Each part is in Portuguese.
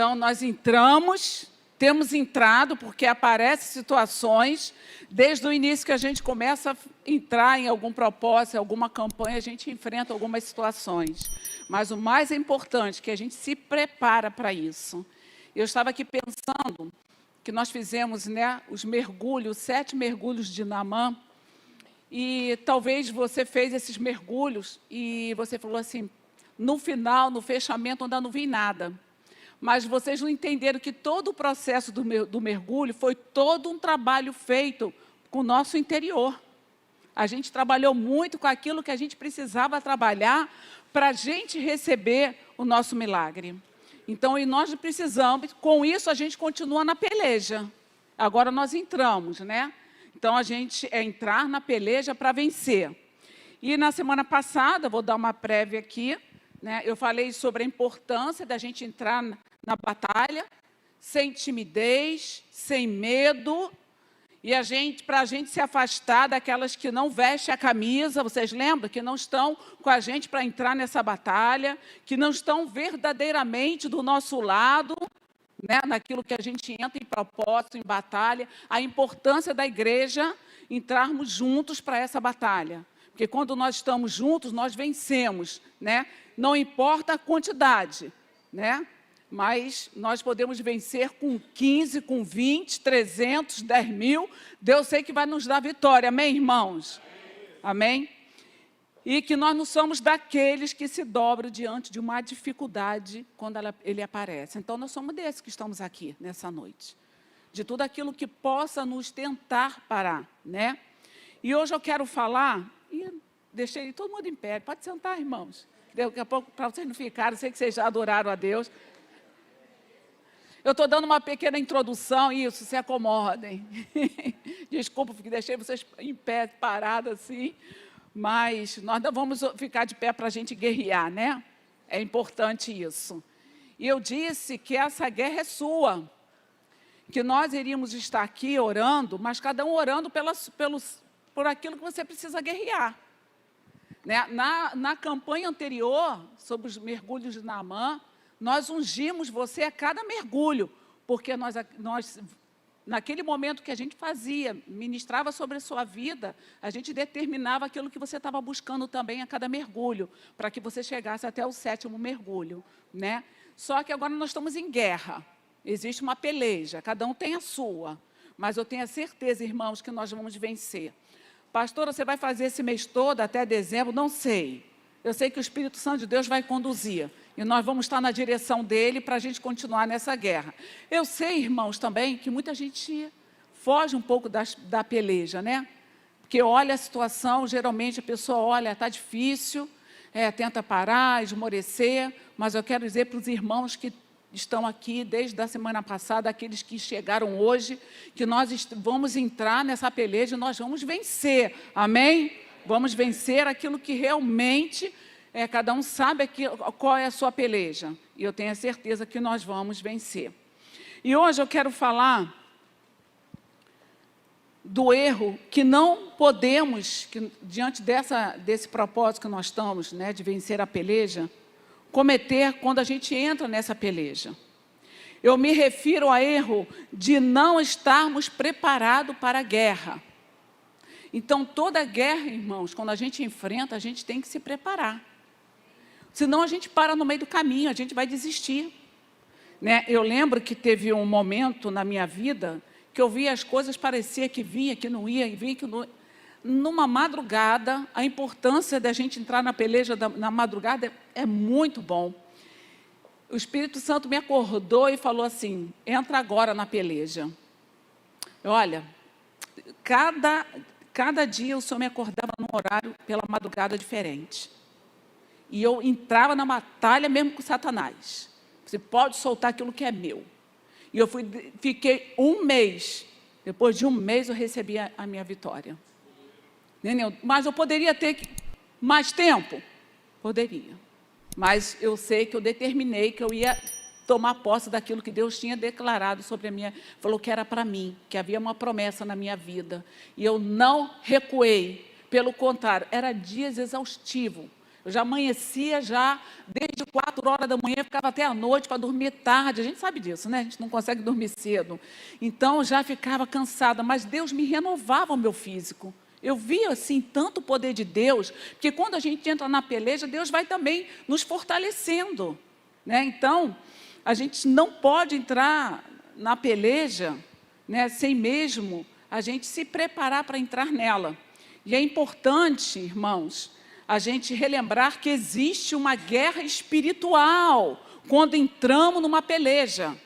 Então, nós entramos, temos entrado, porque aparecem situações, desde o início que a gente começa a entrar em algum propósito, alguma campanha, a gente enfrenta algumas situações. Mas o mais importante é que a gente se prepara para isso. Eu estava aqui pensando que nós fizemos, né, os mergulhos, 7 mergulhos de Naamã, e talvez você fez esses mergulhos e você falou assim, no final, no fechamento, ainda não vi nada. Mas vocês não entenderam que todo o processo do mergulho foi todo um trabalho feito com o nosso interior. A gente trabalhou muito com aquilo que a gente precisava trabalhar para a gente receber o nosso milagre. Então, e nós precisamos, com isso a gente continua na peleja. Agora nós entramos, né? Então, a gente é entrar na peleja para vencer. E na semana passada, vou dar uma prévia aqui, né, eu falei sobre a importância da gente entrar na batalha, sem timidez, sem medo, e para a gente se afastar daquelas que não vestem a camisa, vocês lembram? Que não estão com a gente para entrar nessa batalha, que não estão verdadeiramente do nosso lado, né, naquilo que a gente entra em propósito, em batalha, a importância da igreja entrarmos juntos para essa batalha. Porque quando nós estamos juntos, nós vencemos, né? Não importa a quantidade, né? Mas nós podemos vencer com 15, com 20, 300, 10 mil. Deus sei que vai nos dar vitória. Amém, irmãos? Amém? E que nós não somos daqueles que se dobram diante de uma dificuldade quando ele aparece. Então, nós somos desses que estamos aqui nessa noite. De tudo aquilo que possa nos tentar parar, né? E hoje eu quero falar, e deixei todo mundo em pé, pode sentar, irmãos. Daqui a pouco, para vocês não ficarem, sei que vocês já adoraram a Deus. Eu estou dando uma pequena introdução, isso, se acomodem. Desculpa, porque deixei vocês em pé, parados assim, mas nós não vamos ficar de pé para a gente guerrear, né? É importante isso. E eu disse que essa guerra é sua, que nós iríamos estar aqui orando, mas cada um orando por aquilo que você precisa guerrear. Né? Na campanha anterior, sobre os mergulhos de Naamã, nós ungimos você a cada mergulho, porque nós, naquele momento que a gente fazia, ministrava sobre a sua vida, a gente determinava aquilo que você estava buscando também a cada mergulho, para que você chegasse até o 7º mergulho. Né? Só que agora nós estamos em guerra, existe uma peleja, cada um tem a sua, mas eu tenho a certeza, irmãos, que nós vamos vencer. Pastora, você vai fazer esse mês todo, até dezembro? Não sei. Eu sei que o Espírito Santo de Deus vai conduzir. E nós vamos estar na direção dele para a gente continuar nessa guerra. Eu sei, irmãos, também, que muita gente foge um pouco da peleja, né? Porque olha a situação, geralmente a pessoa olha, está difícil, tenta parar, esmorecer, mas eu quero dizer para os irmãos que estão aqui desde a semana passada, aqueles que chegaram hoje, que nós vamos entrar nessa peleja e nós vamos vencer, amém? Vamos vencer aquilo que realmente, cada um sabe qual é a sua peleja, e eu tenho a certeza que nós vamos vencer. E hoje eu quero falar do erro que não podemos, diante desse propósito que nós estamos, né, de vencer a peleja, cometer quando a gente entra nessa peleja. Eu me refiro ao erro de não estarmos preparados para a guerra. Então, toda guerra, irmãos, quando a gente enfrenta, a gente tem que se preparar. Senão a gente para no meio do caminho, a gente vai desistir. Né? Eu lembro que teve um momento na minha vida que eu via as coisas, parecia que vinha, que não ia, e vinha, que não... Numa madrugada, a importância da gente entrar na peleja na madrugada é muito bom. O Espírito Santo me acordou e falou assim, entra agora na peleja. Olha, cada dia o Senhor me acordava num horário pela madrugada diferente. E eu entrava na batalha mesmo com Satanás. Você pode soltar aquilo que é meu. E eu fiquei um mês. Depois de um mês eu recebi a minha vitória. Entendeu? Mas eu poderia ter mais tempo? Poderia. Mas eu sei que eu determinei que eu ia tomar posse daquilo que Deus tinha declarado sobre a minha... Falou que era para mim, que havia uma promessa na minha vida. E eu não recuei. Pelo contrário, era dias exaustivos. Eu já amanhecia desde 4 horas da manhã, ficava até a noite para dormir tarde. A gente sabe disso, né? A gente não consegue dormir cedo. Então, eu já ficava cansada, mas Deus me renovava o meu físico. Eu via, assim, tanto o poder de Deus, porque quando a gente entra na peleja, Deus vai também nos fortalecendo, né? Então, a gente não pode entrar na peleja, né, sem mesmo a gente se preparar para entrar nela. E é importante, irmãos, a gente relembrar que existe uma guerra espiritual quando entramos numa peleja.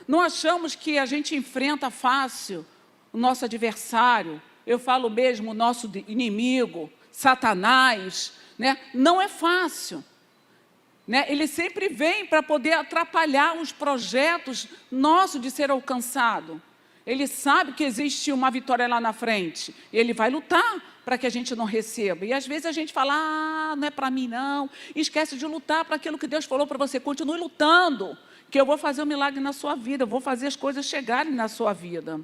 Não achamos que a gente enfrenta fácil o nosso adversário, eu falo mesmo o nosso inimigo, Satanás, né? Não é fácil. Né? Ele sempre vem para poder atrapalhar os projetos nossos de ser alcançado. Ele sabe que existe uma vitória lá na frente. E ele vai lutar para que a gente não receba. E às vezes a gente fala, não é para mim não. E esquece de lutar para aquilo que Deus falou para você. Continue lutando, que eu vou fazer um milagre na sua vida. Eu vou fazer as coisas chegarem na sua vida.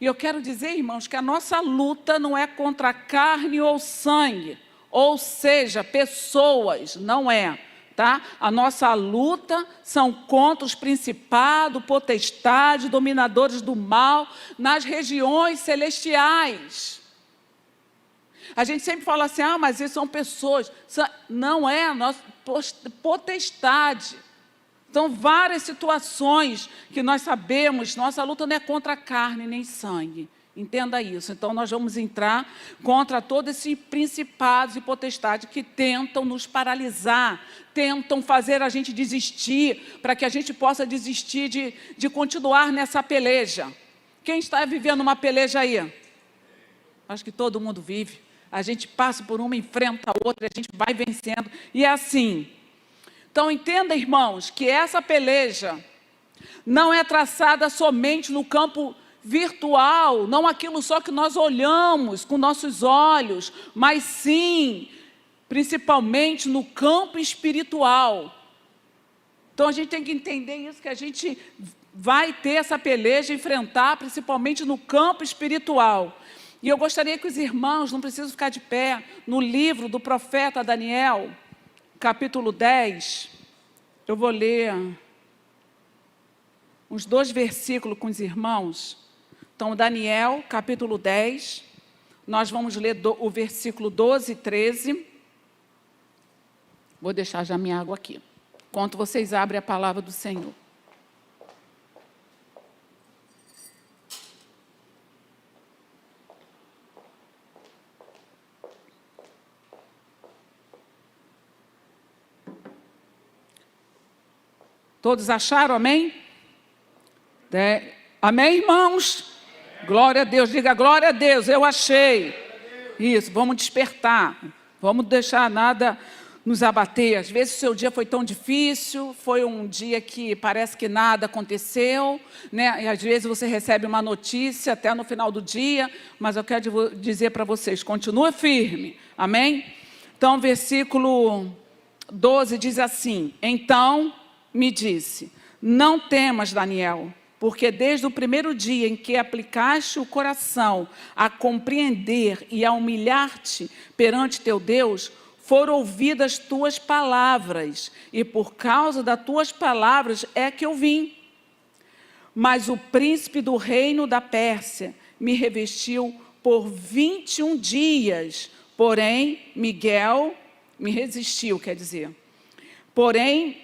E eu quero dizer, irmãos, que a nossa luta não é contra carne ou sangue. Ou seja, pessoas, não é. Tá? A nossa luta são contra os principados, potestades, dominadores do mal, nas regiões celestiais. A gente sempre fala assim, mas isso são pessoas. Não é a nossa potestade. São várias situações que nós sabemos, nossa luta não é contra carne nem sangue. Entenda isso. Então, nós vamos entrar contra todos esses principados e potestades que tentam nos paralisar, tentam fazer a gente desistir, para que a gente possa desistir de continuar nessa peleja. Quem está vivendo uma peleja aí? Acho que todo mundo vive. A gente passa por uma, enfrenta a outra, a gente vai vencendo. E é assim. Então, entenda, irmãos, que essa peleja não é traçada somente no campo virtual, não aquilo só que nós olhamos com nossos olhos, mas sim, principalmente no campo espiritual. Então, a gente tem que entender isso, que a gente vai ter essa peleja, enfrentar, principalmente no campo espiritual. E eu gostaria que os irmãos, não precisam ficar de pé, no livro do profeta Daniel, capítulo 10, eu vou ler uns 2 versículos com os irmãos. Então, Daniel, capítulo 10, nós vamos ler o versículo 12 e 13. Vou deixar já minha água aqui, enquanto vocês abrem a palavra do Senhor. Todos acharam, amém? Amém, irmãos? Glória a Deus, diga glória a Deus, eu achei. Isso, vamos despertar, vamos deixar nada nos abater. Às vezes o seu dia foi tão difícil, foi um dia que parece que nada aconteceu, né? E às vezes você recebe uma notícia até no final do dia, mas eu quero dizer para vocês, continua firme, amém? Então, versículo 12 diz assim, então me disse, não temas, Daniel, porque desde o primeiro dia em que aplicaste o coração a compreender e a humilhar-te perante teu Deus, foram ouvidas tuas palavras, e por causa das tuas palavras é que eu vim. Mas o príncipe do reino da Pérsia me revestiu por 21 dias, porém Miguel me resistiu, quer dizer. Porém,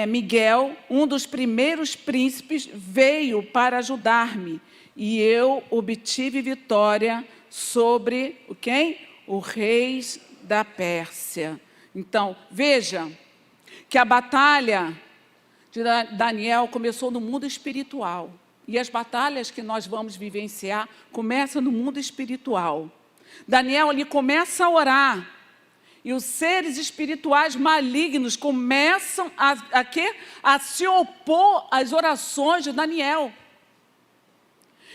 Miguel, um dos primeiros príncipes, veio para ajudar-me, e eu obtive vitória sobre quem? O rei da Pérsia. Então, veja que a batalha de Daniel começou no mundo espiritual, e as batalhas que nós vamos vivenciar começam no mundo espiritual. Daniel ali começa a orar, e os seres espirituais malignos começam a se opor às orações de Daniel.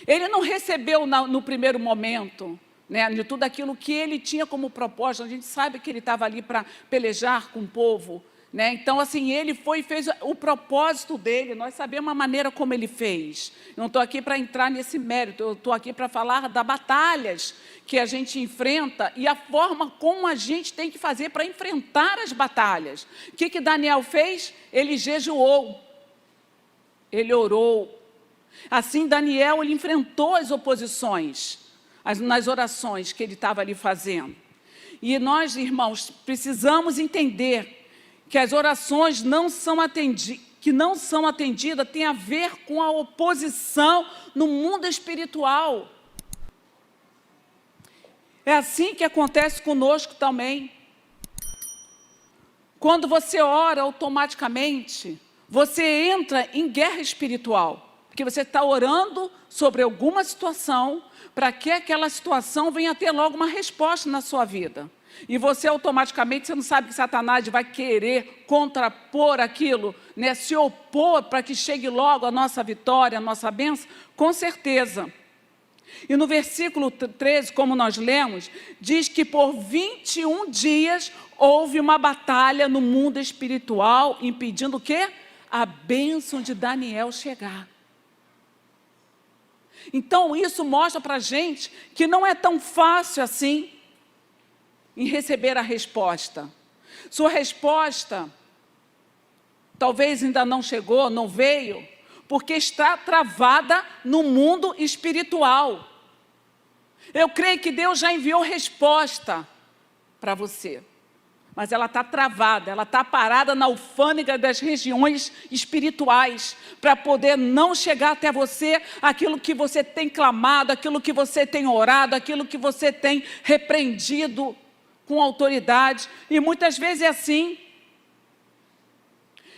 Ele não recebeu no primeiro momento, né, de tudo aquilo que ele tinha como propósito. A gente sabe que ele estava ali para pelejar com o povo né? Então, assim, ele foi e fez o propósito dele, nós sabemos a maneira como ele fez. Não estou aqui para entrar nesse mérito, eu estou aqui para falar das batalhas que a gente enfrenta e a forma como a gente tem que fazer para enfrentar as batalhas. O que Daniel fez? Ele jejuou, ele orou. Assim, Daniel, ele enfrentou as oposições nas orações que ele estava ali fazendo. E nós, irmãos, precisamos entender que as orações que não são atendidas tem a ver com a oposição no mundo espiritual. É assim que acontece conosco também. Quando você ora automaticamente, você entra em guerra espiritual. Porque você está orando sobre alguma situação para que aquela situação venha ter logo uma resposta na sua vida. E você automaticamente, você não sabe que Satanás vai querer contrapor aquilo, né? Se opor para que chegue logo a nossa vitória, a nossa bênção, com certeza. E no versículo 13, como nós lemos, diz que por 21 dias houve uma batalha no mundo espiritual, impedindo o quê? A bênção de Daniel chegar. Então, isso mostra para a gente que não é tão fácil assim em receber a resposta. Sua resposta talvez ainda não chegou, não veio, porque está travada no mundo espiritual. Eu creio que Deus já enviou resposta para você, mas ela está travada, ela está parada na alfândega das regiões espirituais, para poder não chegar até você aquilo que você tem clamado, aquilo que você tem orado, aquilo que você tem repreendido com autoridade, e muitas vezes é assim.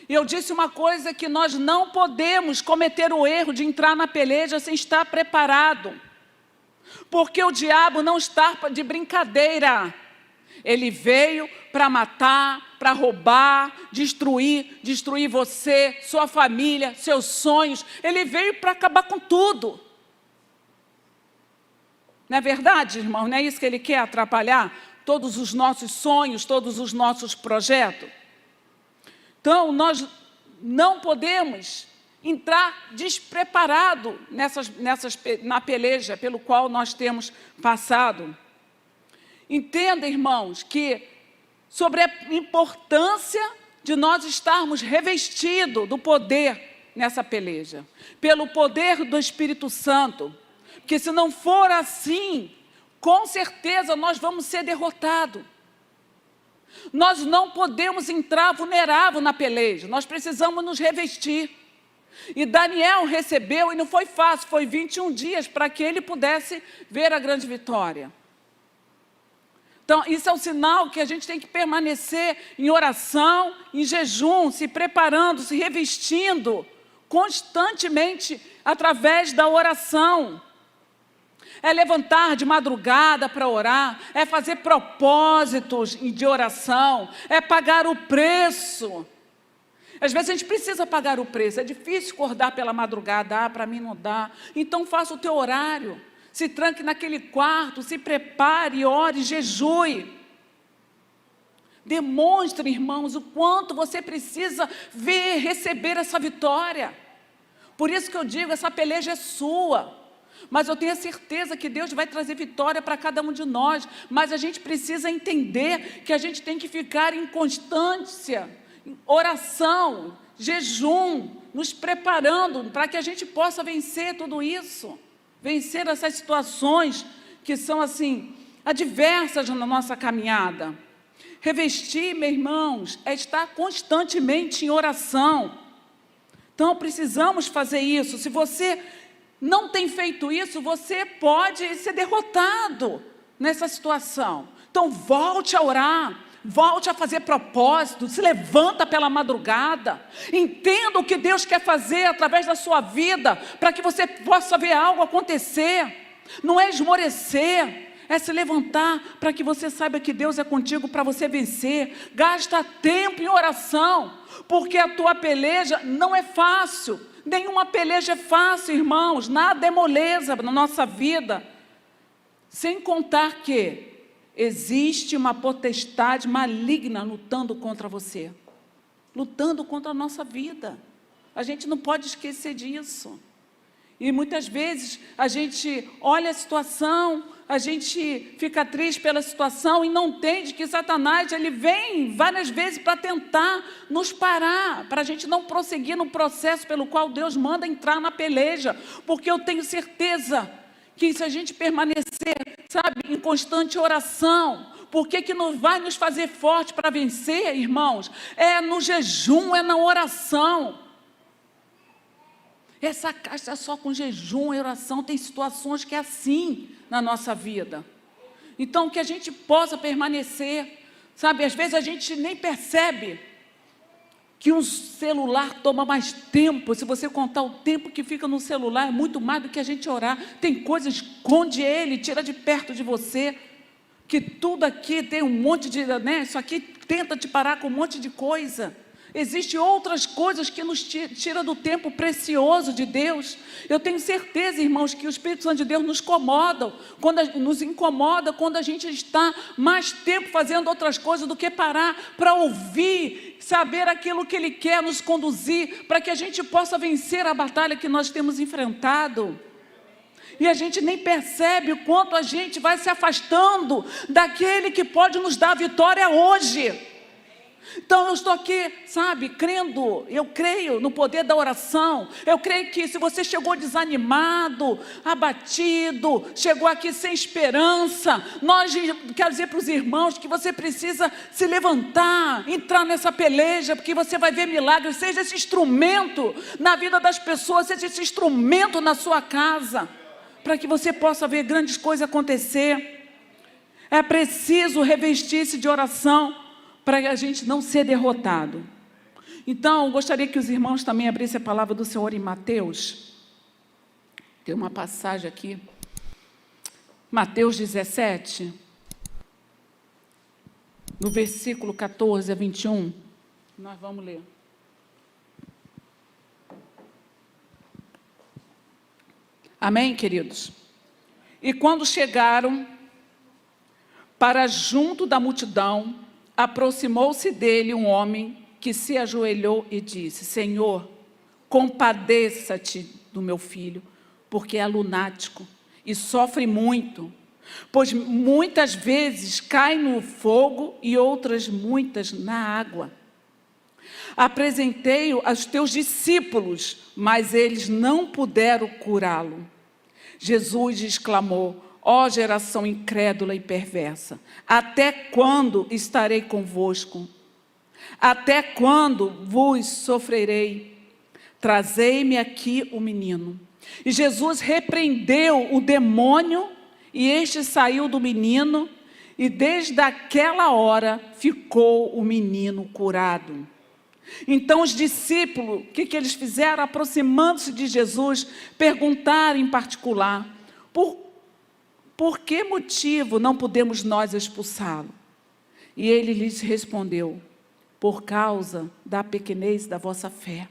E eu disse uma coisa, que nós não podemos cometer o erro de entrar na peleja sem estar preparado, porque o diabo não está de brincadeira. Ele veio para matar, para roubar, destruir você, sua família, seus sonhos. Ele veio para acabar com tudo. Não é verdade, irmão? Não é isso que ele quer, atrapalhar todos os nossos sonhos, todos os nossos projetos? Então, nós não podemos entrar despreparado na peleja pelo qual nós temos passado. Entenda, irmãos, que sobre a importância de nós estarmos revestidos do poder nessa peleja, pelo poder do Espírito Santo, porque se não for assim, com certeza nós vamos ser derrotados. Nós não podemos entrar vulnerável na peleja, nós precisamos nos revestir. E Daniel recebeu, e não foi fácil, foi 21 dias para que ele pudesse ver a grande vitória. Então, isso é um sinal que a gente tem que permanecer em oração, em jejum, se preparando, se revestindo constantemente através da oração. É levantar de madrugada para orar, é fazer propósitos de oração, é pagar o preço. Às vezes a gente precisa pagar o preço, é difícil acordar pela madrugada, para mim não dá. Então faça o teu horário, se tranque naquele quarto, se prepare, ore, jejue. Demonstre, irmãos, o quanto você precisa ver, receber essa vitória. Por isso que eu digo, essa peleja é sua. Mas eu tenho a certeza que Deus vai trazer vitória para cada um de nós. Mas a gente precisa entender que a gente tem que ficar em constância, em oração, jejum, nos preparando para que a gente possa vencer tudo isso. Vencer essas situações que são assim, adversas na nossa caminhada. Revestir, meus irmãos, é estar constantemente em oração. Então precisamos fazer isso. Se você não tem feito isso, você pode ser derrotado nessa situação. Então volte a orar, volte a fazer propósito, se levanta pela madrugada, entenda o que Deus quer fazer através da sua vida, para que você possa ver algo acontecer. Não é esmorecer, é se levantar para que você saiba que Deus é contigo para você vencer. Gasta tempo em oração, porque a tua peleja não é fácil. Nenhuma peleja é fácil, irmãos, nada é moleza na nossa vida. Sem contar que existe uma potestade maligna lutando contra você. lutando contra a nossa vida. A gente não pode esquecer disso. E muitas vezes a gente olha a situação, a gente fica triste pela situação e não entende que Satanás, ele vem várias vezes para tentar nos parar, para a gente não prosseguir no processo pelo qual Deus manda entrar na peleja, porque eu tenho certeza que se a gente permanecer, sabe, em constante oração, porque que não vai nos fazer forte para vencer, irmãos? É no jejum, é na oração. Essa caixa é só com jejum e oração. Tem situações que é assim na nossa vida. Então, que a gente possa permanecer, sabe? Às vezes a gente nem percebe que um celular toma mais tempo. Se você contar o tempo que fica no celular, é muito mais do que a gente orar. Tem coisas, esconde ele, tira de perto de você, que tudo aqui tem um monte de, né? Isso aqui tenta te parar com um monte de coisa. Existem outras coisas que nos tira do tempo precioso de Deus. Eu tenho certeza, irmãos, que o Espírito Santo de Deus nos incomoda quando a gente está mais tempo fazendo outras coisas do que parar para ouvir, saber aquilo que Ele quer nos conduzir, para que a gente possa vencer a batalha que nós temos enfrentado. E a gente nem percebe o quanto a gente vai se afastando daquele que pode nos dar a vitória hoje. Então eu estou aqui, sabe, crendo, eu creio no poder da oração. Eu creio que se você chegou desanimado, abatido, chegou aqui sem esperança, quero dizer para os irmãos que você precisa se levantar, entrar nessa peleja, porque você vai ver milagres. Seja esse instrumento na vida das pessoas, seja esse instrumento na sua casa, para que você possa ver grandes coisas acontecer. É preciso revestir-se de oração, para a gente não ser derrotado. Então, eu gostaria que os irmãos também abrissem a palavra do Senhor em Mateus. Tem uma passagem aqui. Mateus 17, no versículo 14 a 21. Nós vamos ler. Amém, queridos? E quando chegaram para junto da multidão, aproximou-se dele um homem que se ajoelhou e disse: Senhor, compadeça-te do meu filho, porque é lunático e sofre muito, pois muitas vezes cai no fogo e outras muitas na água. Apresentei-o aos teus discípulos, mas eles não puderam curá-lo. Jesus exclamou: ó geração incrédula e perversa, até quando estarei convosco? Até quando vos sofrerei? Trazei-me aqui o menino. E Jesus repreendeu o demônio, e este saiu do menino, e desde aquela hora ficou o menino curado. Então os discípulos, o que eles fizeram? Aproximando-se de Jesus, perguntaram em particular: por que motivo não podemos nós expulsá-lo? E ele lhes respondeu: por causa da pequenez da vossa fé.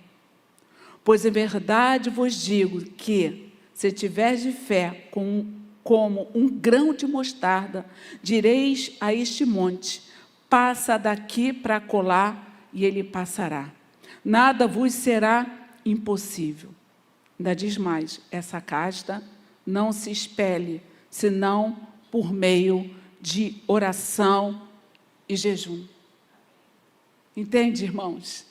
Pois em verdade vos digo que, se tiveres de fé como um grão de mostarda, direis a este monte: passa daqui para acolá, e ele passará. Nada vos será impossível. Ainda diz mais: essa casta não se espelhe, senão por meio de oração e jejum. Entende, irmãos?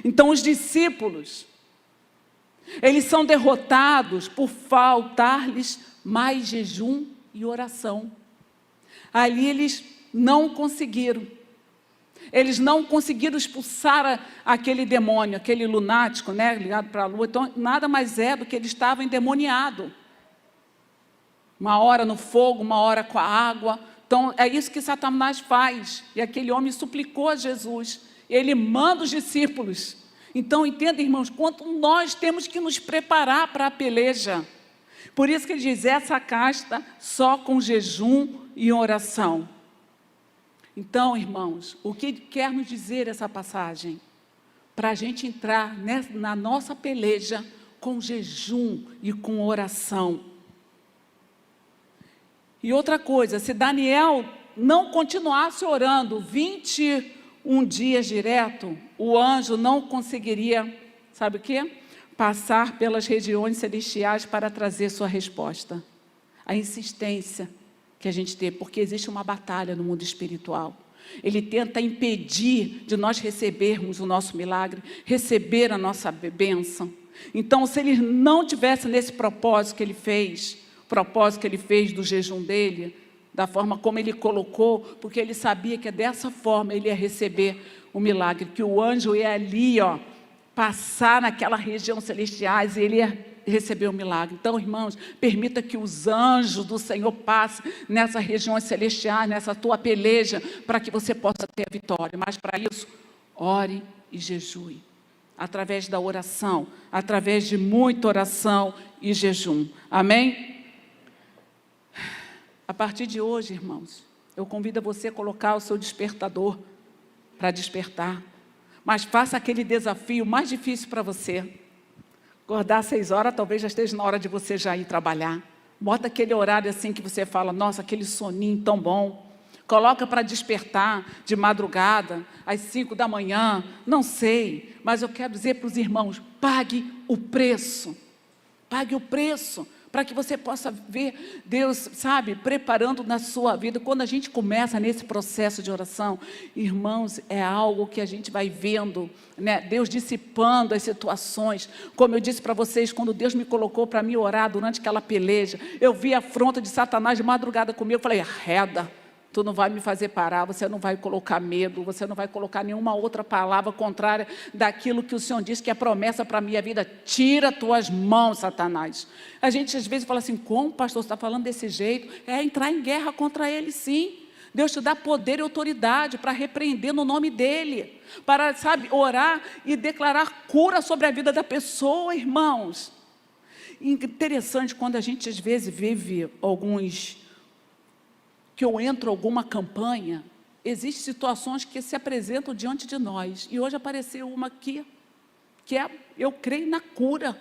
Então os discípulos, eles são derrotados por faltar-lhes mais jejum e oração. Ali eles não conseguiram. Eles não conseguiram expulsar aquele demônio, aquele lunático, né, ligado para a lua. Então, nada mais é do que ele estava endemoniado. Uma hora no fogo, uma hora com a água. Então, é isso que Satanás faz. E aquele homem suplicou a Jesus. Ele manda os discípulos. Então, entenda, irmãos, quanto nós temos que nos preparar para a peleja. Por isso que ele diz: essa casta só com jejum e oração. Então, irmãos, o que quer nos dizer essa passagem? Para a gente entrar na nossa peleja com jejum e com oração. E outra coisa, se Daniel não continuasse orando 21 um dia direto, o anjo não conseguiria, sabe o quê? Passar pelas regiões celestiais para trazer sua resposta. A insistência que a gente tem, porque existe uma batalha no mundo espiritual. Ele tenta impedir de nós recebermos o nosso milagre, receber a nossa bênção. Então, se ele não tivesse nesse propósito que ele fez, o propósito que ele fez do jejum dele, da forma como ele colocou, porque ele sabia que dessa forma ele ia receber o milagre, que o anjo ia ali, ó, passar naquela região celestiais e ele ia receber o milagre. Então, irmãos, permita que os anjos do Senhor passem nessas regiões celestiais, nessa tua peleja, para que você possa ter a vitória. Mas para isso, ore e jejue. Através da oração, através de muita oração e jejum. Amém? A partir de hoje, irmãos, eu convido você a colocar o seu despertador para despertar. Mas faça aquele desafio mais difícil para você. Acordar às 6 horas, talvez já esteja na hora de você já ir trabalhar. Bota aquele horário assim que você fala, nossa, aquele soninho tão bom. Coloca para despertar de madrugada, às 5 da manhã, não sei. Mas eu quero dizer para os irmãos, pague o preço. Pague o preço. Para que você possa ver Deus, sabe, preparando na sua vida. Quando a gente começa nesse processo de oração, irmãos, é algo que a gente vai vendo, né? Deus dissipando as situações. Como eu disse para vocês, quando Deus me colocou para me orar durante aquela peleja, eu vi a afronta de Satanás de madrugada comigo, eu falei, arreda, tu não vai me fazer parar, você não vai colocar medo, você não vai colocar nenhuma outra palavra contrária daquilo que o Senhor disse que é promessa para a minha vida. Tira tuas mãos, Satanás. A gente às vezes fala assim, como pastor, você está falando desse jeito? É entrar em guerra contra ele, sim. Deus te dá poder e autoridade para repreender no nome dele, para, sabe, orar e declarar cura sobre a vida da pessoa, irmãos. Interessante quando a gente às vezes vive que eu entro em alguma campanha, existem situações que se apresentam diante de nós. E hoje apareceu uma aqui, que é, eu creio na cura.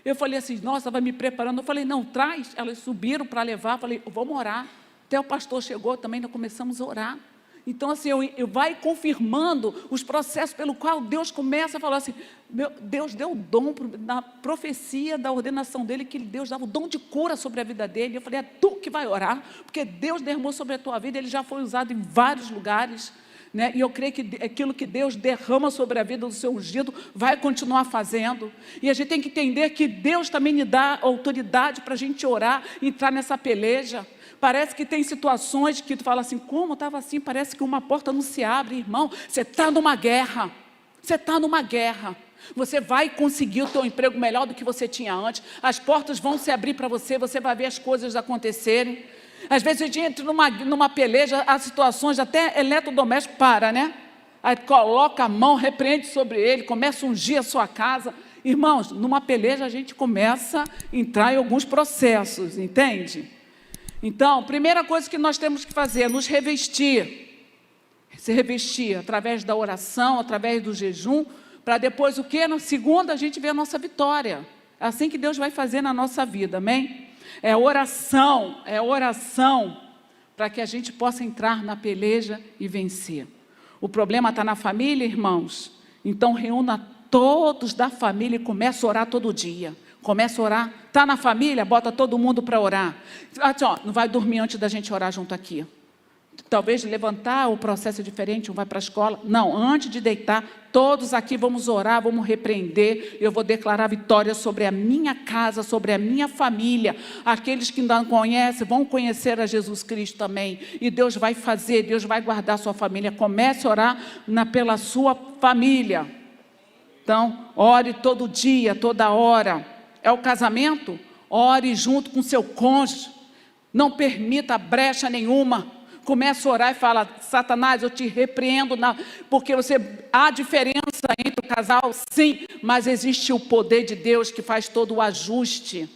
Eu falei assim, nossa, vai me preparando. Eu falei, não, traz. Elas subiram para levar. Eu falei, vamos orar. Até o pastor chegou também, nós começamos a orar. Então, assim, eu vai confirmando os processos pelo qual Deus começa a falar assim, Deus deu o dom, na profecia da ordenação dele, que Deus dava o dom de cura sobre a vida dele. Eu falei, é tu que vai orar, porque Deus derramou sobre a tua vida, ele já foi usado em vários lugares, né? E eu creio que aquilo que Deus derrama sobre a vida do seu ungido, vai continuar fazendo. E a gente tem que entender que Deus também me dá autoridade para a gente orar, entrar nessa peleja. Parece que tem situações que tu fala assim, como estava assim, parece que uma porta não se abre, irmão. Você está numa guerra, você está numa guerra. Você vai conseguir o teu emprego melhor do que você tinha antes. As portas vão se abrir para você, você vai ver as coisas acontecerem. Às vezes a gente entra numa peleja, as situações, até eletrodoméstico para, né? Aí coloca a mão, repreende sobre ele, começa a ungir a sua casa. Irmãos, numa peleja a gente começa a entrar em alguns processos, entende? Então, primeira coisa que nós temos que fazer é nos revestir. Se revestir através da oração, através do jejum, para depois o quê? Na segunda a gente vê a nossa vitória. É assim que Deus vai fazer na nossa vida, amém? É oração para que a gente possa entrar na peleja e vencer. O problema está na família, irmãos? Então reúna todos da família e comece a orar todo dia. Começa a orar, está na família, bota todo mundo para orar. Assim, ó, não vai dormir antes da gente orar junto aqui. Talvez levantar, o processo é diferente, um vai para a escola. Não, antes de deitar, todos aqui vamos orar, vamos repreender. Eu vou declarar vitória sobre a minha casa, sobre a minha família. Aqueles que não conhecem, vão conhecer a Jesus Cristo também. E Deus vai fazer, Deus vai guardar a sua família. Comece a orar pela sua família. Então, ore todo dia, toda hora. É o casamento? Ore junto com seu cônjuge. Não permita brecha nenhuma. Começa a orar e fala, Satanás, eu te repreendo, porque há diferença entre o casal, sim, mas existe o poder de Deus que faz todo o ajuste,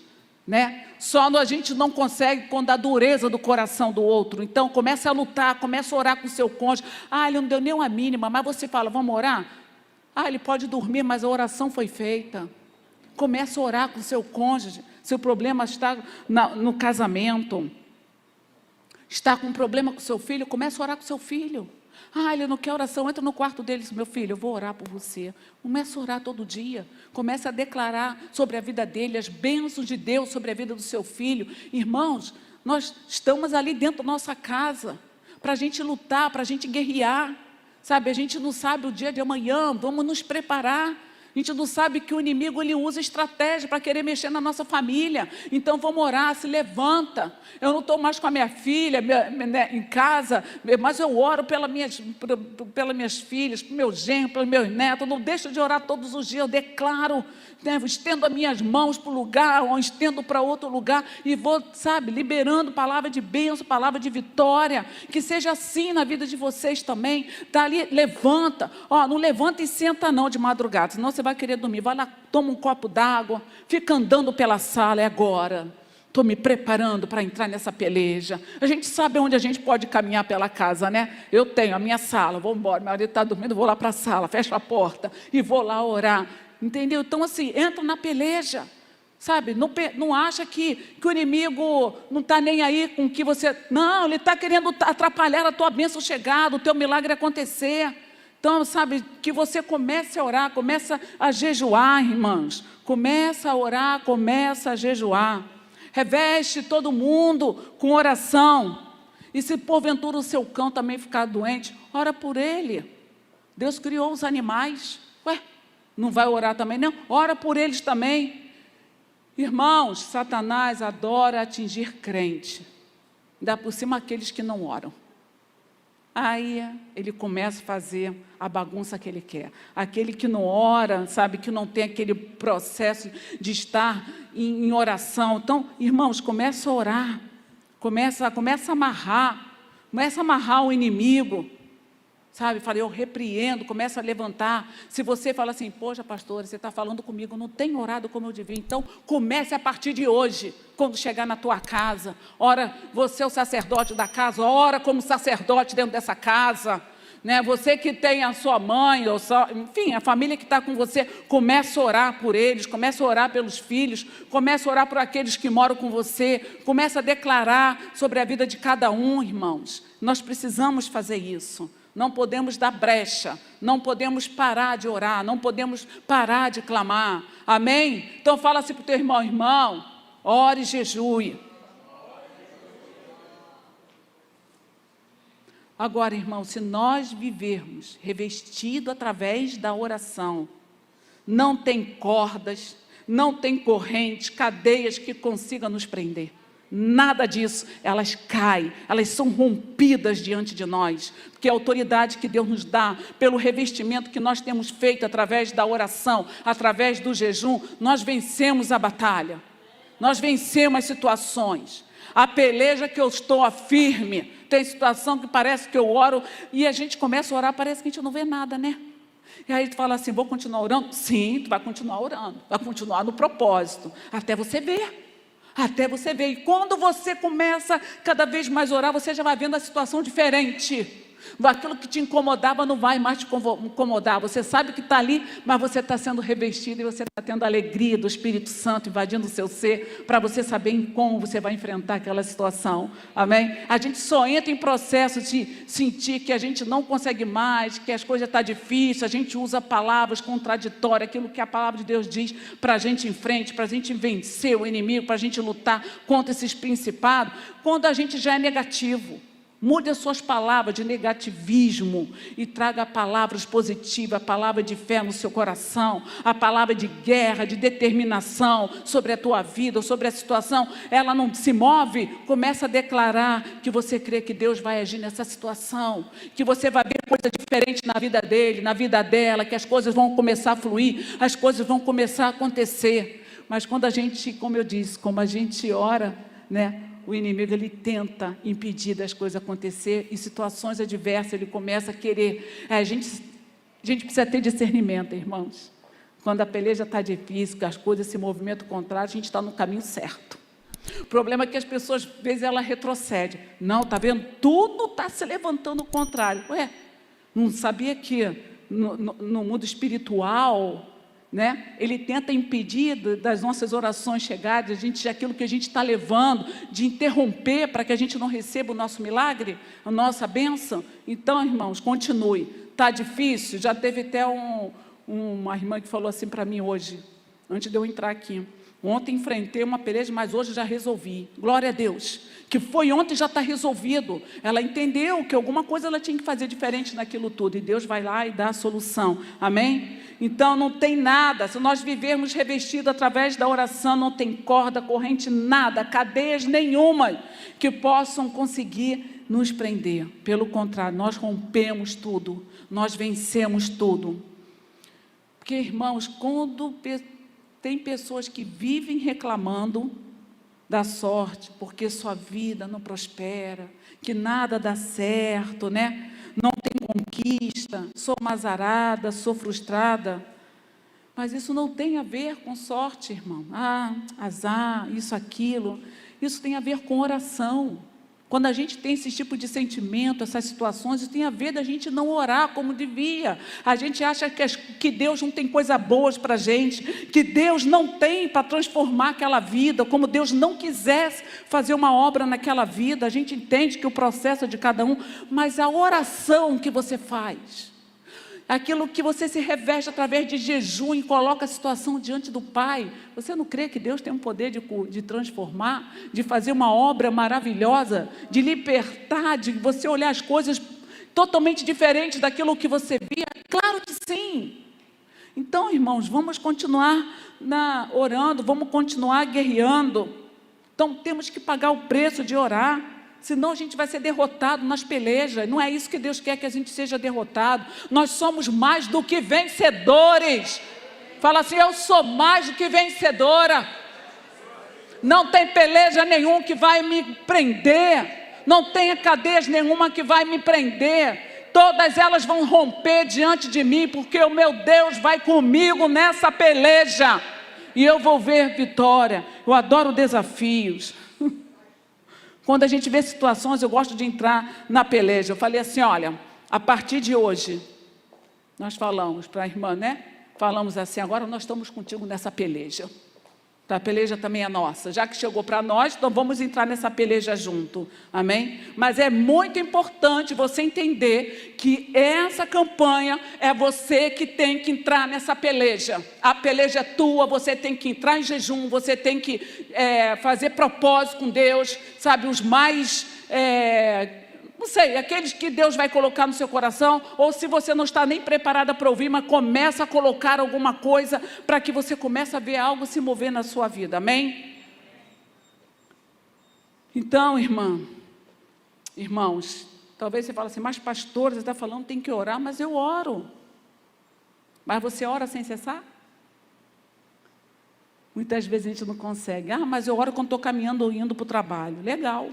né? Só a gente não consegue quando a dureza do coração do outro. Então, comece a lutar, comece a orar com o seu cônjuge. Ah, ele não deu nem uma mínima, mas você fala, vamos orar? Ah, ele pode dormir, mas a oração foi feita. Comece a orar com o seu cônjuge. Seu problema está no casamento. Está com um problema com seu filho, comece a orar com seu filho. Ah, ele não quer oração, entra no quarto dele e diz, meu filho, eu vou orar por você. Começa a orar todo dia, começa a declarar sobre a vida dele, as bênçãos de Deus sobre a vida do seu filho. Irmãos, nós estamos ali dentro da nossa casa, para a gente lutar, para a gente guerrear, sabe? A gente não sabe o dia de amanhã, vamos nos preparar. A gente não sabe que o inimigo ele usa estratégia para querer mexer na nossa família. Então vamos orar, se levanta. Eu não estou mais com a minha filha em casa, mas eu oro pelas minhas filhas, pelo meu genro, pelos meus netos. Eu não deixo de orar todos os dias, eu declaro, né, estendo as minhas mãos para o lugar, ou estendo para outro lugar, e vou, sabe, liberando palavra de bênção, palavra de vitória. Que seja assim na vida de vocês também. Dali, levanta. Não levanta e senta não de madrugada, senão você vai querer dormir. Vai lá, toma um copo d'água, fica andando pela sala. É agora, estou me preparando para entrar nessa peleja. A gente sabe onde a gente pode caminhar pela casa, né? Eu tenho a minha sala, vou embora, meu marido está dormindo, vou lá para a sala, fecho a porta e vou lá orar, entendeu? Então assim, entra na peleja, sabe? Não acha que o inimigo não está nem aí com o que você... Não, ele está querendo atrapalhar a tua bênção chegar, o teu milagre acontecer. Então, sabe, que você comece a orar, começa a jejuar, irmãos. Começa a orar, começa a jejuar. Reveste todo mundo com oração. E se porventura o seu cão também ficar doente, ora por ele. Deus criou os animais. Não vai orar também não? Ora por eles também. Irmãos, Satanás adora atingir crente. Ainda por cima aqueles que não oram. Aí ele começa a fazer a bagunça que ele quer. Aquele que não ora, sabe, que não tem aquele processo de estar em oração. Então, irmãos, começa a orar, começa a amarrar o inimigo, sabe? Falei, eu repreendo, começa a levantar. Se você fala assim, poxa, pastora, você está falando comigo, não tenho orado como eu devia. Então, comece a partir de hoje, quando chegar na tua casa. Ora, você é o sacerdote da casa, ora como sacerdote dentro dessa casa. Né? Você que tem a sua mãe, enfim, a família que está com você, começa a orar por eles, começa a orar pelos filhos, começa a orar por aqueles que moram com você, começa a declarar sobre a vida de cada um, irmãos. Nós precisamos fazer isso. Não podemos dar brecha, não podemos parar de orar, não podemos parar de clamar. Amém? Então fala assim para o teu irmão, irmão, ore e jejue. Agora, irmão, se nós vivermos revestido através da oração, não tem cordas, não tem correntes, cadeias que consigam nos prender. Nada disso, elas caem, elas são rompidas diante de nós, porque a autoridade que Deus nos dá, pelo revestimento que nós temos feito através da oração, através do jejum, nós vencemos a batalha, nós vencemos as situações. A peleja que eu estou firme, tem situação que parece que eu oro, e a gente começa a orar, parece que a gente não vê nada, né? E aí tu fala assim, vou continuar orando? Sim, tu vai continuar orando, vai continuar no propósito, até você ver. Até você ver, e quando você começa cada vez mais a orar, você já vai vendo a situação diferente. Aquilo que te incomodava não vai mais te incomodar. Você sabe que está ali, mas você está sendo revestido e você está tendo a alegria do Espírito Santo invadindo o seu ser, para você saber como você vai enfrentar aquela situação. Amém? A gente só entra em processo de sentir que a gente não consegue mais, que as coisas estão difíceis, a gente usa palavras contraditórias, aquilo que a palavra de Deus diz para a gente em frente, para a gente vencer o inimigo, para a gente lutar contra esses principados, quando a gente já é negativo. Mude as suas palavras de negativismo e traga palavras positivas, a palavra de fé no seu coração, a palavra de guerra, de determinação sobre a tua vida, sobre a situação. Ela não se move, começa a declarar que você crê que Deus vai agir nessa situação, que você vai ver coisa diferente na vida dele, na vida dela, que as coisas vão começar a fluir, as coisas vão começar a acontecer. Mas quando a gente, como eu disse, como a gente ora, né? O inimigo, ele tenta impedir das coisas acontecer, em situações adversas, ele começa a querer. A gente precisa ter discernimento, irmãos. Quando a peleja está difícil, que as coisas se movimentam contrário, a gente está no caminho certo. O problema é que as pessoas, às vezes, elas retrocedem. Não, está vendo? Tudo está se levantando ao contrário. Não sabia que no mundo espiritual, né? Ele tenta impedir das nossas orações chegarem, aquilo que a gente está levando, de interromper para que a gente não receba o nosso milagre, a nossa bênção. Então, irmãos, continue. Está difícil? Já teve até uma irmã que falou assim para mim hoje, antes de eu entrar aqui. Ontem enfrentei uma peleja, mas hoje já resolvi. Glória a Deus. Que foi ontem, já está resolvido. Ela entendeu que alguma coisa ela tinha que fazer diferente naquilo tudo. E Deus vai lá e dá a solução. Amém? Então não tem nada. Se nós vivermos revestidos através da oração, não tem corda, corrente, nada, cadeias nenhuma que possam conseguir nos prender. Pelo contrário, nós rompemos tudo. Nós vencemos tudo. Porque, irmãos, quando tem pessoas que vivem reclamando da sorte, porque sua vida não prospera, que nada dá certo, né? Não tem conquista, sou azarada, sou frustrada. Mas isso não tem a ver com sorte, irmão. Azar, isso, aquilo. Isso tem a ver com oração. Quando a gente tem esse tipo de sentimento, essas situações, isso tem a ver da gente não orar como devia. A gente acha que Deus não tem coisas boas para a gente, que Deus não tem para transformar aquela vida, como Deus não quisesse fazer uma obra naquela vida. A gente entende que o processo é de cada um, mas a oração que você faz, aquilo que você se reveste através de jejum e coloca a situação diante do Pai, você não crê que Deus tem um poder de transformar, de fazer uma obra maravilhosa, de libertar, de você olhar as coisas totalmente diferentes daquilo que você via? Claro que sim. Então, irmãos, vamos continuar orando, vamos continuar guerreando. Então, temos que pagar o preço de orar. Senão a gente vai ser derrotado nas pelejas. Não é isso que Deus quer, que a gente seja derrotado. Nós somos mais do que vencedores. Fala assim: eu sou mais do que vencedora. Não tem peleja nenhuma que vai me prender. Não tem cadeias nenhuma que vai me prender. Todas elas vão romper diante de mim, porque o meu Deus vai comigo nessa peleja. E eu vou ver vitória. Eu adoro desafios. Quando a gente vê situações, eu gosto de entrar na peleja. Eu falei assim: olha, a partir de hoje, nós falamos para a irmã, né? Falamos assim: agora nós estamos contigo nessa peleja. A peleja também é nossa. Já que chegou para nós, então vamos entrar nessa peleja junto. Amém? Mas é muito importante você entender que essa campanha é você que tem que entrar nessa peleja. A peleja é tua, você tem que entrar em jejum, você tem que fazer propósito com Deus, sabe, os mais... não sei, aqueles que Deus vai colocar no seu coração, ou se você não está nem preparada para ouvir, mas começa a colocar alguma coisa, para que você comece a ver algo se mover na sua vida, amém? Então, irmãos, talvez você fale assim: mas pastor, você está falando tem que orar, mas eu oro. Mas você ora sem cessar? Muitas vezes a gente não consegue. Mas eu oro quando estou caminhando ou indo para o trabalho. Legal.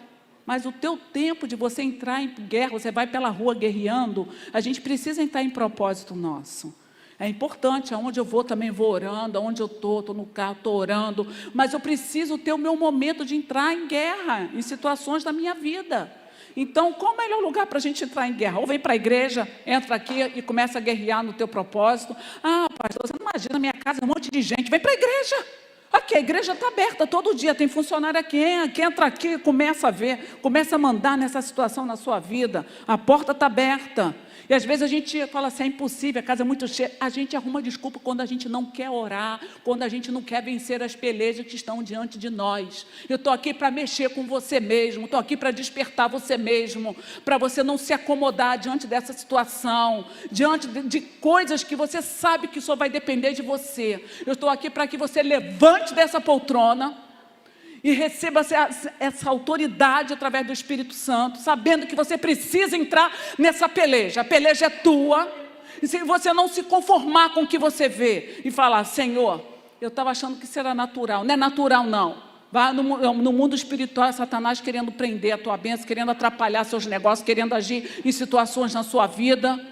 Mas o teu tempo de você entrar em guerra, você vai pela rua guerreando, a gente precisa entrar em propósito nosso. É importante, aonde eu vou também vou orando, aonde eu estou no carro, estou orando, mas eu preciso ter o meu momento de entrar em guerra, em situações da minha vida. Então, qual o melhor lugar para a gente entrar em guerra? Ou vem para a igreja, entra aqui e começa a guerrear no teu propósito. Pastor, você não imagina, na minha casa um monte de gente, vem para a igreja. Aqui a igreja está aberta todo dia, tem funcionário aqui, quem entra aqui começa a ver, começa a mandar nessa situação na sua vida, a porta está aberta. E às vezes a gente fala assim: é impossível, a casa é muito cheia. A gente arruma desculpa quando a gente não quer orar, quando a gente não quer vencer as pelejas que estão diante de nós. Eu estou aqui para mexer com você mesmo, estou aqui para despertar você mesmo, para você não se acomodar diante dessa situação, diante de coisas que você sabe que só vai depender de você. Eu estou aqui para que você levante dessa poltrona e receba essa autoridade através do Espírito Santo, sabendo que você precisa entrar nessa peleja. A peleja é tua. E se você não se conformar com o que você vê e falar: Senhor, eu estava achando que isso era natural. Não é natural, não. Vai no mundo espiritual, Satanás querendo prender a tua bênção, querendo atrapalhar seus negócios, querendo agir em situações na sua vida.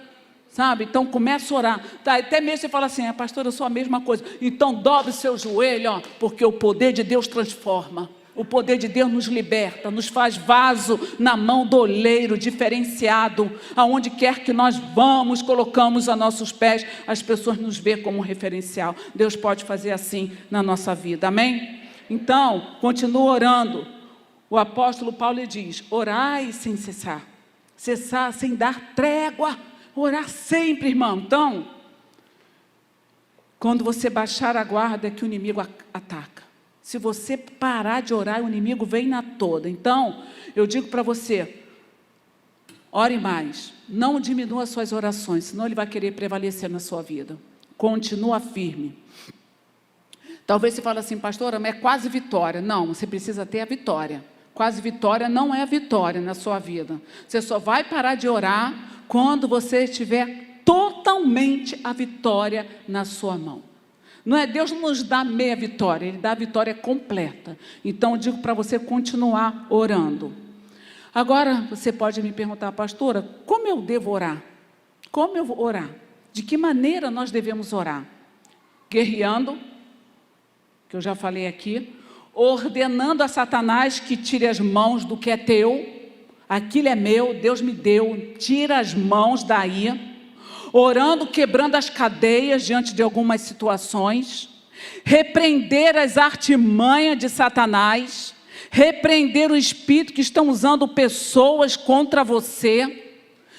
Sabe? Então começa a orar. Até mesmo você fala assim: pastor, eu sou a mesma coisa. Então dobre o seu joelho, porque o poder de Deus transforma. O poder de Deus nos liberta, nos faz vaso na mão do oleiro, diferenciado. Aonde quer que nós vamos, colocamos a nossos pés, as pessoas nos veem como referencial. Deus pode fazer assim na nossa vida, amém? Então, continua orando. O apóstolo Paulo diz, orai sem cessar. Cessar sem dar trégua. Orar sempre, irmão. Então, quando você baixar a guarda, é que o inimigo ataca. Se você parar de orar, o inimigo vem na toda. Então, eu digo para você, ore mais. Não diminua suas orações, senão ele vai querer prevalecer na sua vida. Continua firme. Talvez você fale assim, pastora, mas é quase vitória. Não, você precisa ter a vitória. Quase vitória não é a vitória na sua vida. Você só vai parar de orar quando você tiver totalmente a vitória na sua mão. Não é, Deus não nos dá meia vitória, Ele dá a vitória completa. Então, eu digo para você continuar orando. Agora, você pode me perguntar, pastora, como eu devo orar? Como eu vou orar? De que maneira nós devemos orar? Guerreando, que eu já falei aqui, ordenando a Satanás que tire as mãos do que é teu, aquilo é meu, Deus me deu, tira as mãos daí. Orando, quebrando as cadeias diante de algumas situações, repreender as artimanhas de Satanás, repreender o espírito que estão usando pessoas contra você.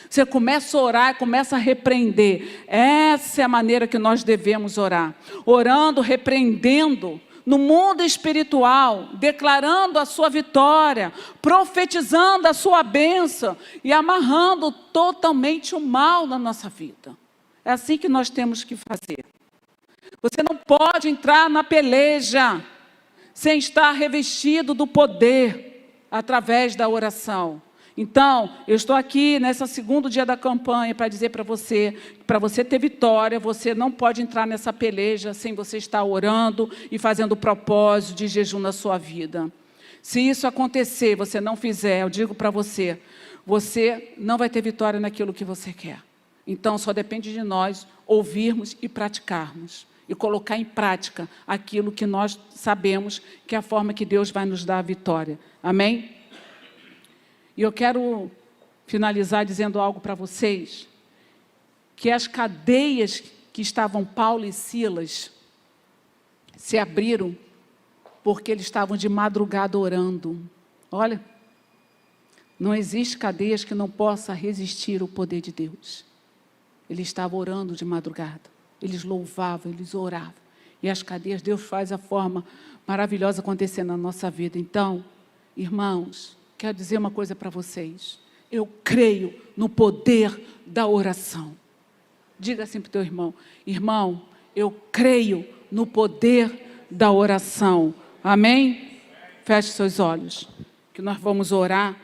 Você começa a orar, começa a repreender. Essa é a maneira que nós devemos orar. Orando, repreendendo, no mundo espiritual, declarando a sua vitória, profetizando a sua bênção e amarrando totalmente o mal na nossa vida. É assim que nós temos que fazer. Você não pode entrar na peleja sem estar revestido do poder através da oração. Então, eu estou aqui nesse segundo dia da campanha para dizer para você ter vitória, você não pode entrar nessa peleja sem você estar orando e fazendo o propósito de jejum na sua vida. Se isso acontecer, você não fizer, eu digo para você, você não vai ter vitória naquilo que você quer. Então, só depende de nós ouvirmos e praticarmos. E colocar em prática aquilo que nós sabemos que é a forma que Deus vai nos dar a vitória. Amém? E eu quero finalizar dizendo algo para vocês, que as cadeias que estavam Paulo e Silas se abriram porque eles estavam de madrugada orando. Olha, não existe cadeias que não possa resistir ao poder de Deus. Eles estavam orando de madrugada, eles louvavam, eles oravam. E as cadeias, Deus faz a forma maravilhosa acontecer na nossa vida. Então, irmãos, quero dizer uma coisa para vocês. Eu creio no poder da oração. Diga assim para o teu irmão. Irmão, eu creio no poder da oração. Amém? Feche seus olhos, que nós vamos orar